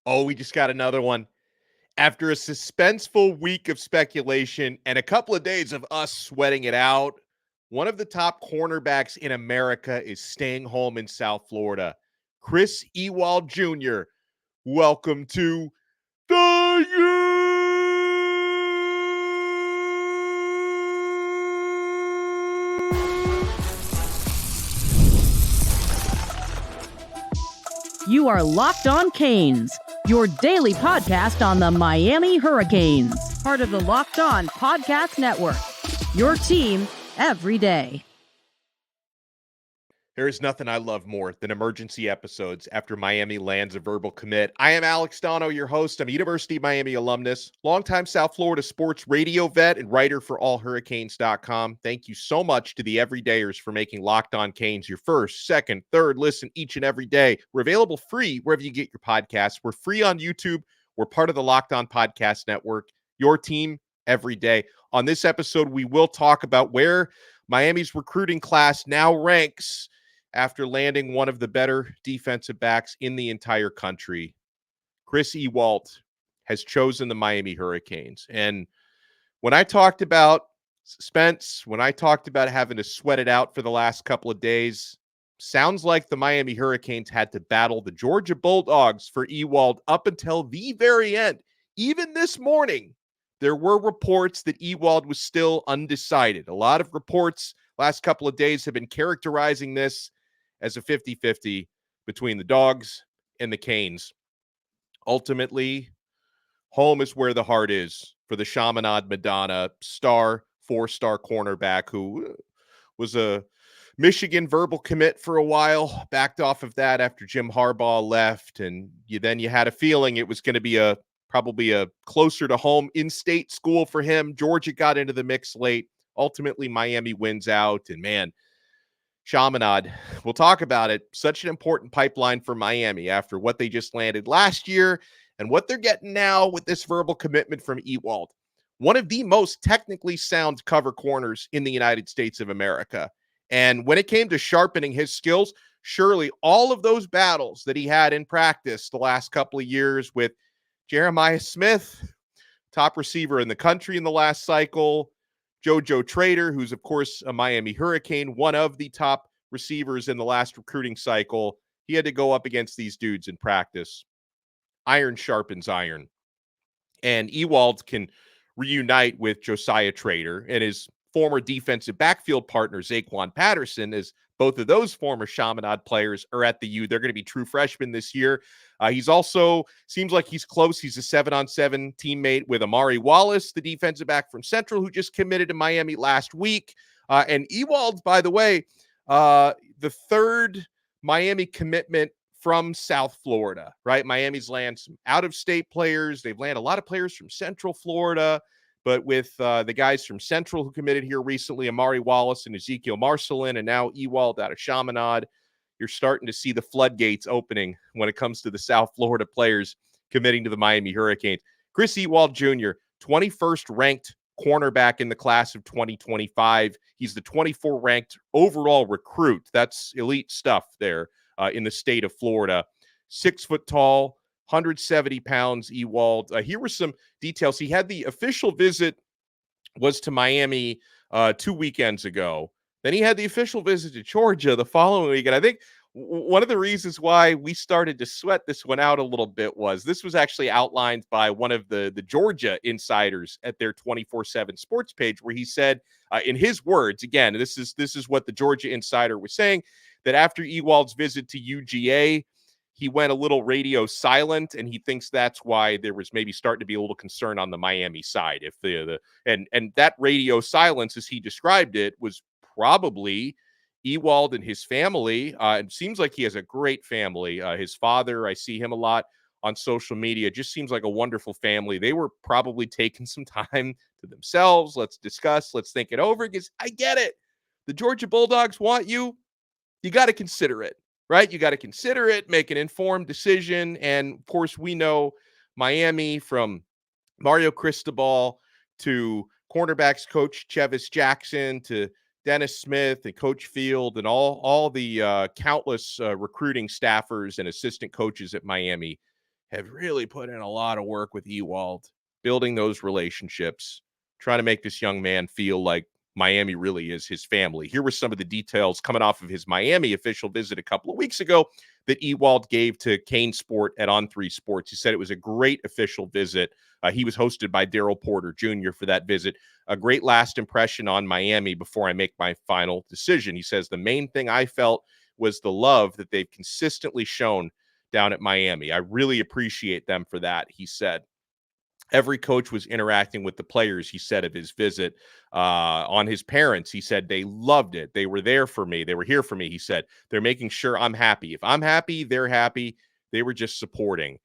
Oh, we just got another one. After a suspenseful week of speculation and a couple of days of us sweating it out, one of the top cornerbacks in America is staying home in South Florida. Chris Ewald Jr., welcome to the You are Locked On Canes, your daily podcast on the Miami Hurricanes, part of the Locked On Podcast Network, your team every day. There is nothing I love more than emergency episodes after Miami lands a verbal commit. I am Alex Donno, your host. I'm a University of Miami alumnus, longtime South Florida sports radio vet, and writer for allhurricanes.com. Thank you so much to the everydayers for making Locked On Canes your first, second, third listen each and every day. We're available free wherever you get your podcasts. We're free on YouTube. We're part of the Locked On Podcast Network, your team every day. On this episode, we will talk about where Miami's recruiting class now ranks after landing one of the better defensive backs in the entire country. Chris Ewald has chosen the Miami Hurricanes. And when I talked about suspense, when I talked about having to sweat it out for the last couple of days, sounds like the Miami Hurricanes had to battle the Georgia Bulldogs for Ewald up until the very end. Even this morning, there were reports that Ewald was still undecided. A lot of reports last couple of days have been characterizing this as a 50-50 between the Dawgs and the Canes. Ultimately, home is where the heart is for the Chaminade-Madonna four-star cornerback who was a Michigan verbal commit for a while, backed off of that after Jim Harbaugh left, and then you had a feeling it was going to be probably a closer to home in-state school for him. Georgia got into the mix late. Ultimately, Miami wins out, and man, Chaminade, we'll talk about it. Such an important pipeline for Miami after what they just landed last year and what they're getting now with this verbal commitment from Ewald. One of the most technically sound cover corners in the United States of America. And when it came to sharpening his skills, surely all of those battles that he had in practice the last couple of years with Jeremiah Smith, top receiver in the country in the last cycle, JoJo Trader, who's, of course, a Miami Hurricane, one of the top receivers in the last recruiting cycle. He had to go up against these dudes in practice. Iron sharpens iron. And Ewald can reunite with Josiah Trader and his former defensive backfield partner, Zaquan Patterson, as both of those former Chaminade players are at the U. They're going to be true freshmen this year. He's also, seems like he's close. He's a 7-on-7 teammate with Amari Wallace, the defensive back from Central, who just committed to Miami last week. And Ewald, by the way, the third Miami commitment from South Florida, right? Miami's land some out-of-state players. They've landed a lot of players from Central Florida. But with the guys from Central who committed here recently, Amari Wallace and Ezekiel Marcelin, and now Ewald out of Chaminade, you're starting to see the floodgates opening when it comes to the South Florida players committing to the Miami Hurricanes. Chris Ewald Jr., 21st ranked cornerback in the class of 2025. He's the 24th ranked overall recruit. That's elite stuff there in the state of Florida. 6 foot tall, 170 pounds, Ewald. Here were some details. He had the official visit was to Miami 2 weekends ago. Then he had the official visit to Georgia the following week. And I think one of the reasons why we started to sweat this one out a little bit was this was actually outlined by one of the Georgia insiders at their 24/7 sports page, where he said, in his words, again, this is what the Georgia insider was saying, that after Ewald's visit to UGA, he went a little radio silent, and he thinks that's why there was maybe starting to be a little concern on the Miami side. If and that radio silence, as he described it, was probably Ewald and his family. It seems like he has a great family. His father, I see him a lot on social media, just seems like a wonderful family. They were probably taking some time to themselves. Let's discuss. Let's think it over, because I get it. The Georgia Bulldogs want you. You got to consider it. Right? You got to consider it, make an informed decision. And of course, we know Miami, from Mario Cristobal to cornerbacks coach Chevis Jackson to Dennis Smith and Coach Field and all the countless recruiting staffers and assistant coaches at Miami have really put in a lot of work with Ewald, building those relationships, trying to make this young man feel like Miami really is his family. Here were some of the details coming off of his Miami official visit a couple of weeks ago that Ewald gave to Kane Sport at On3 Sports. He said it was a great official visit. He was hosted by Daryl Porter Jr. for that visit. A great last impression on Miami before I make my final decision. He says the main thing I felt was the love that they've consistently shown down at Miami. I really appreciate them for that, he said. Every coach was interacting with the players, he said, of his visit. On his parents, he said they loved it. They were there for me. They were here for me, he said. They're making sure I'm happy. If I'm happy, they're happy. They were just supporting.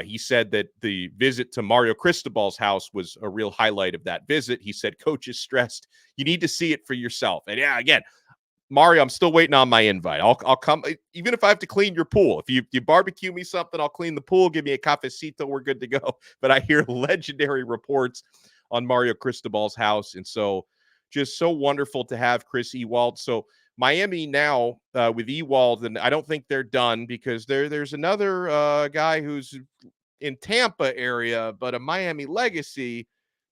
He said that the visit to Mario Cristobal's house was a real highlight of that visit. He said, Coach is stressed. You need to see it for yourself. And yeah, again, Mario, I'm still waiting on my invite. I'll come, even if I have to clean your pool. If you barbecue me something, I'll clean the pool. Give me a cafecito. We're good to go. But I hear legendary reports on Mario Cristobal's house, and so just so wonderful to have Chris Ewald. So Miami now with Ewald, and I don't think they're done because there's another guy who's in Tampa area, but a Miami legacy,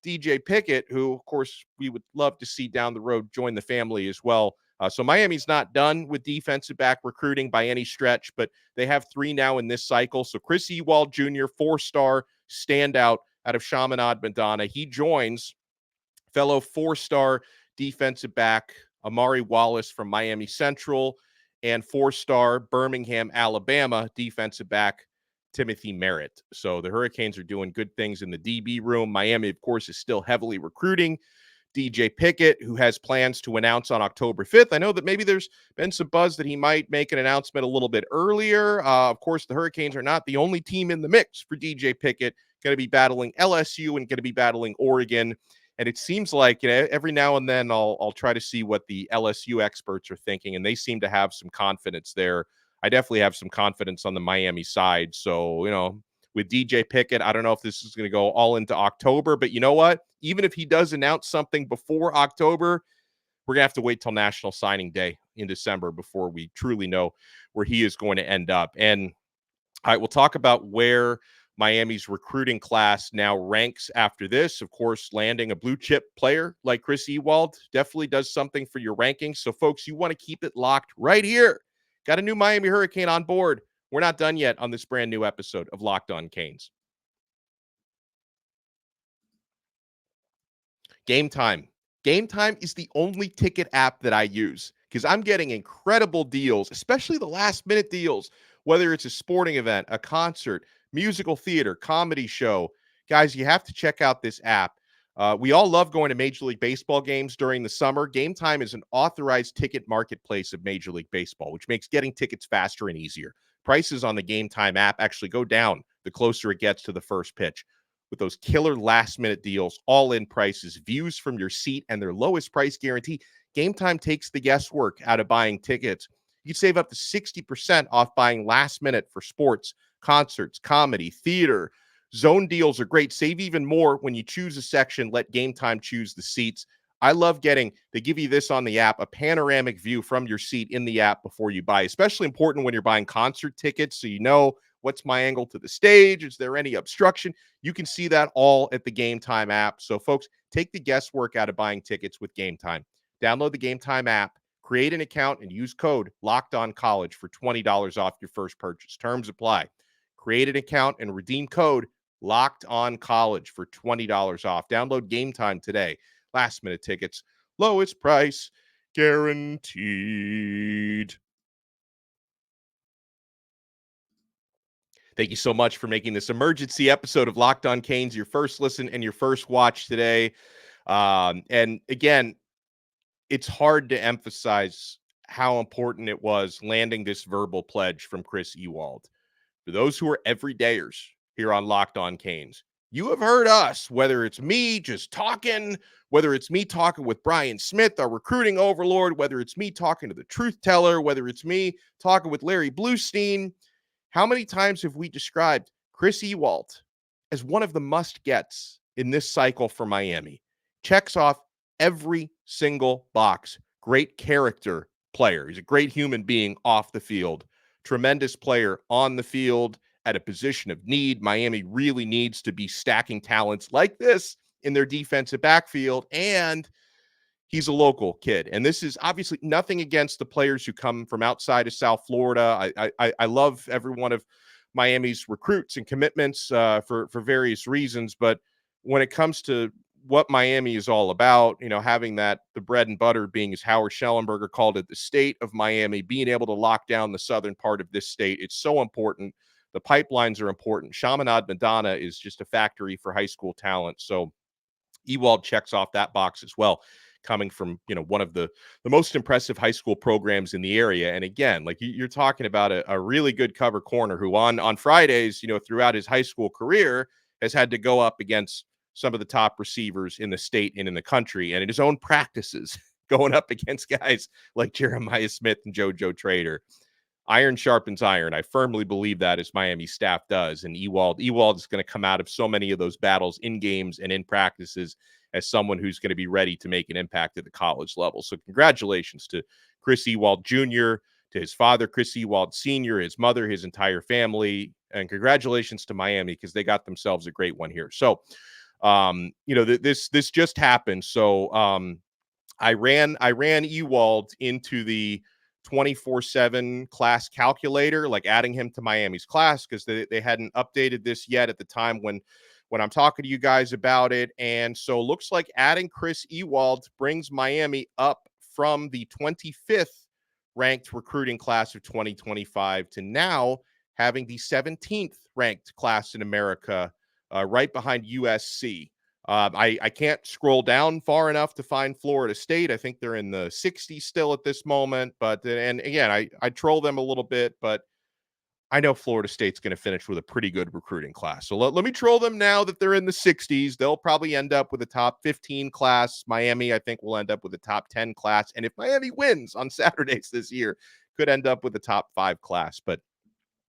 DJ Pickett, who of course we would love to see down the road join the family as well. So Miami's not done with defensive back recruiting by any stretch, but they have 3 now in this cycle. So Chris Ewald Jr., 4-star standout out of Chaminade-Madonna. He joins fellow 4-star defensive back Amari Wallace from Miami Central and 4-star Birmingham, Alabama defensive back Timothy Merritt. So the Hurricanes are doing good things in the DB room. Miami, of course, is still heavily recruiting. DJ Pickett, who has plans to announce on October 5th. I know that maybe there's been some buzz that he might make an announcement a little bit earlier. Of course, the Hurricanes are not the only team in the mix for DJ Pickett. Going to be battling LSU and going to be battling Oregon. And it seems like, every now and then I'll try to see what the LSU experts are thinking, and they seem to have some confidence there. I definitely have some confidence on the Miami side. So, with DJ Pickett, I don't know if this is going to go all into October, but you know what? Even if he does announce something before October, we're going to have to wait till National Signing Day in December before we truly know where he is going to end up. And all right, we'll talk about where Miami's recruiting class now ranks after this. Of course, landing a blue chip player like Chris Ewald definitely does something for your rankings. So, folks, you want to keep it locked right here. Got a new Miami Hurricane on board. We're not done yet on this brand new episode of Locked On Canes. Game Time. Game Time is the only ticket app that I use because I'm getting incredible deals, especially the last minute deals, whether it's a sporting event, a concert, musical theater, comedy show. Guys, you have to check out this app. We all love going to Major League Baseball games during the summer. Game Time is an authorized ticket marketplace of Major League Baseball, which makes getting tickets faster and easier. Prices on the Game Time app actually go down the closer it gets to the first pitch. With those killer last-minute deals, all-in prices, views from your seat, and their lowest price guarantee, Game Time takes the guesswork out of buying tickets. You can save up to 60% off buying last minute for sports, concerts, comedy, theater. Zone deals are great. Save even more when you choose a section. Let Game Time choose the seats. I love they give you this on the app, a panoramic view from your seat in the app before you buy. Especially important when you're buying concert tickets, so you know what's my angle to the stage. Is there any obstruction? You can see that all at the Game Time app. So, folks, take the guesswork out of buying tickets with Game Time. Download the Game Time app, create an account, and use code LOCKEDONCollege for $20 off your first purchase. Terms apply. Create an account and redeem code LOCKEDONCollege for $20 off. Download Game Time today. Last minute tickets, lowest price guaranteed. Thank you so much for making this emergency episode of Locked On Canes your first listen and your first watch today. And again, it's hard to emphasize how important it was landing this verbal pledge from Chris Ewald. For those who are everydayers here on Locked On Canes, you have heard us, whether it's me just talking, whether it's me talking with Brian Smith, our recruiting overlord, whether it's me talking to the truth teller, whether it's me talking with Larry Bluestein. How many times have we described Chris Ewald as one of the must-gets in this cycle for Miami? Checks off every single box. Great character player. He's a great human being off the field. Tremendous player on the field at a position of need. Miami really needs to be stacking talents like this in their defensive backfield, and he's a local kid. And this is obviously nothing against the players who come from outside of South Florida. I love every one of Miami's recruits and commitments for various reasons, but when it comes to what Miami is all about, having that the bread and butter being, as Howard Schellenberger called it, the state of Miami, being able to lock down the southern part of this state, it's so important. The pipelines are important. Chaminade-Madonna is just a factory for high school talent. So Ewald checks off that box as well, coming from, one of the most impressive high school programs in the area. And again, like you're talking about a really good cover corner who on Fridays, throughout his high school career has had to go up against some of the top receivers in the state and in the country, and in his own practices going up against guys like Jeremiah Smith and JoJo Trader. Iron sharpens iron. I firmly believe that, as Miami staff does. And Ewald is going to come out of so many of those battles in games and in practices as someone who's going to be ready to make an impact at the college level. So congratulations to Chris Ewald Jr., to his father, Chris Ewald Sr., his mother, his entire family, and congratulations to Miami, because they got themselves a great one here. So, this just happened. So I ran Ewald into the 24/7 class calculator, like adding him to Miami's class, because they hadn't updated this yet at the time when I'm talking to you guys about it. And so looks like adding Chris Ewald brings Miami up from the 25th ranked recruiting class of 2025 to now having the 17th ranked class in America, right behind USC. I can't scroll down far enough to find Florida State. I think they're in the 60s still at this moment. But, and again, I troll them a little bit, but I know Florida State's going to finish with a pretty good recruiting class. So let me troll them now that they're in the 60s. They'll probably end up with a top 15 class. Miami, I think, will end up with a top 10 class. And if Miami wins on Saturdays this year, could end up with a top 5 class. But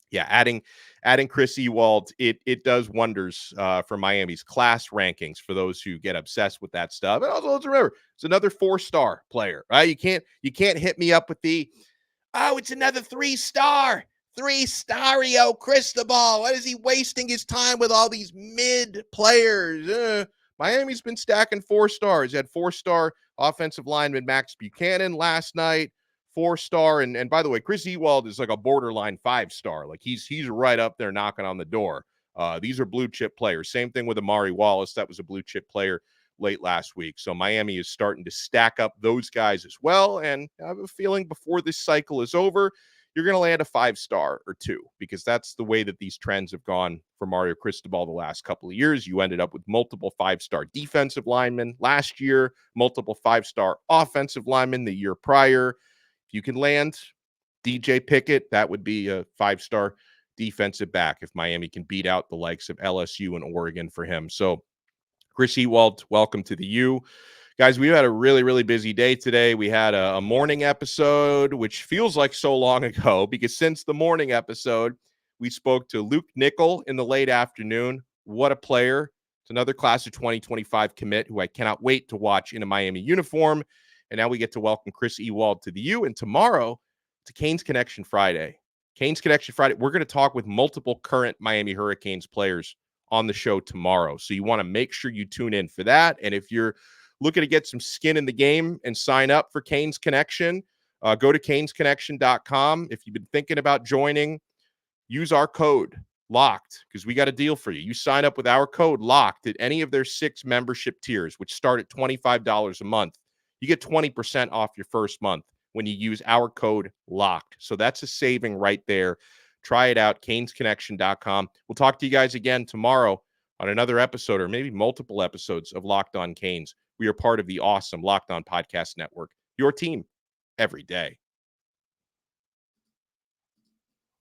yeah, adding Chris Ewald, it does wonders for Miami's class rankings for those who get obsessed with that stuff. And also, let's remember, it's another 4-star player, right? You can't hit me up with it's another 3-star. 3-stario Cristobal. Why is he wasting his time with all these mid players? Miami's been stacking 4 stars. He had 4-star offensive lineman Max Buchanan last night. 4-star, and by the way, Chris Ewald is like a borderline 5-star. Like he's right up there knocking on the door. These are blue chip players. Same thing with Amari Wallace. That was a blue chip player late last week. So Miami is starting to stack up those guys as well. And I have a feeling before this cycle is over, you're going to land a 5-star or 2, because that's the way that these trends have gone for Mario Cristobal the last couple of years. You ended up with multiple 5-star defensive linemen last year, multiple 5-star offensive linemen the year prior. If you can land DJ Pickett, that would be a 5-star defensive back if Miami can beat out the likes of LSU and Oregon for him. So Chris Ewald, welcome to the U. Guys, we had a really, really busy day today. We had a morning episode, which feels like so long ago, because since the morning episode, we spoke to Luke Nickel in the late afternoon. What a player. It's another class of 2025 commit who I cannot wait to watch in a Miami uniform. And now we get to welcome Chris Ewald to the U. And tomorrow, to Canes Connection Friday. Canes Connection Friday, we're going to talk with multiple current Miami Hurricanes players on the show tomorrow. So you want to make sure you tune in for that. And if you're looking to get some skin in the game and sign up for Canes Connection, go to canesconnection.com. If you've been thinking about joining, use our code LOCKED, because we got a deal for you. You sign up with our code LOCKED at any of their 6 membership tiers, which start at $25 a month. You get 20% off your first month when you use our code LOCKED. So that's a saving right there. Try it out, canesconnection.com. We'll talk to you guys again tomorrow on another episode, or maybe multiple episodes of Locked On Canes. We are part of the awesome Locked On Podcast Network, your team every day.